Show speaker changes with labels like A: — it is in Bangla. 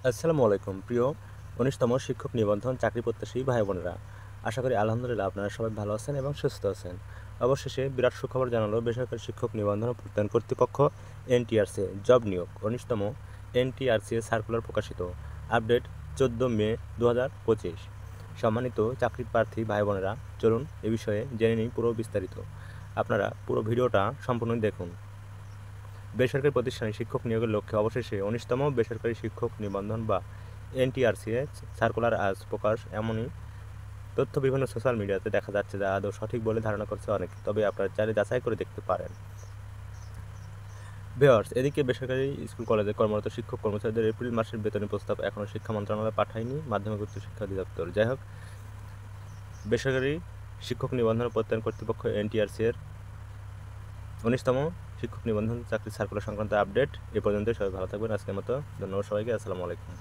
A: আসসালামু আলাইকুম প্রিয় ১৯তম শিক্ষক নিবন্ধন চাকরি প্রত্যাশী ভাই বোনেরা। আশা করি আলহামদুলিল্লাহ আপনারা সবাই ভালো আছেন এবং সুস্থ আছেন। অবশেষে বিরাট সুখবর জানালো বেসরকারি শিক্ষক নিবন্ধন ও প্রত্যয়ন কর্তৃপক্ষ এনটিআরসি জব নিয়োগ ১৯তম এনটিআরসি সার্কুলার প্রকাশিত। আপডেট ১৪ মে ২০২৫। সম্মানিত চাকরি প্রার্থী ভাই বোনেরা, চলুন এ বিষয়ে জেনে নিই পুরো বিস্তারিত। আপনারা পুরো ভিডিওটা সম্পূর্ণ দেখুন। বেসরকারি প্রতিষ্ঠানে শিক্ষক নিয়োগের লক্ষ্যে অবশেষে ১৯তম বেসরকারি শিক্ষক নিবন্ধন বা এনটিআরসি সার্কুলার আজ প্রকাশ। এমনই তথ্য বিভিন্ন সোশ্যাল মিডিয়াতে দেখা যাচ্ছে, যা আদৌ সঠিক বলে ধারণা করছে অনেকে, তবে আপনারা চাইলে যাচাই করে দেখতে পারেন। ভিউয়ার্স, এদিকে বেসরকারি স্কুল কলেজে কর্মরত শিক্ষক কর্মচারীদের এপ্রিল মাসের বেতনের প্রস্তাব এখনও শিক্ষা মন্ত্রণালয় পাঠায়নি মাধ্যমিক উচ্চ শিক্ষা অধিদপ্তর। যাই হোক, বেসরকারি শিক্ষক নিবন্ধন প্রত্যয়ন কর্তৃপক্ষ এনটিআরসি এর ১৯তম শিক্ষক নিবন্ধন চাকরি সার্কুলার সংক্রান্ত আপডেট এ পর্যন্ত। সবাই ভালো থাকবেন। আজকের মতো ধন্যবাদ সবাইকে। আসসালামু আলাইকুম।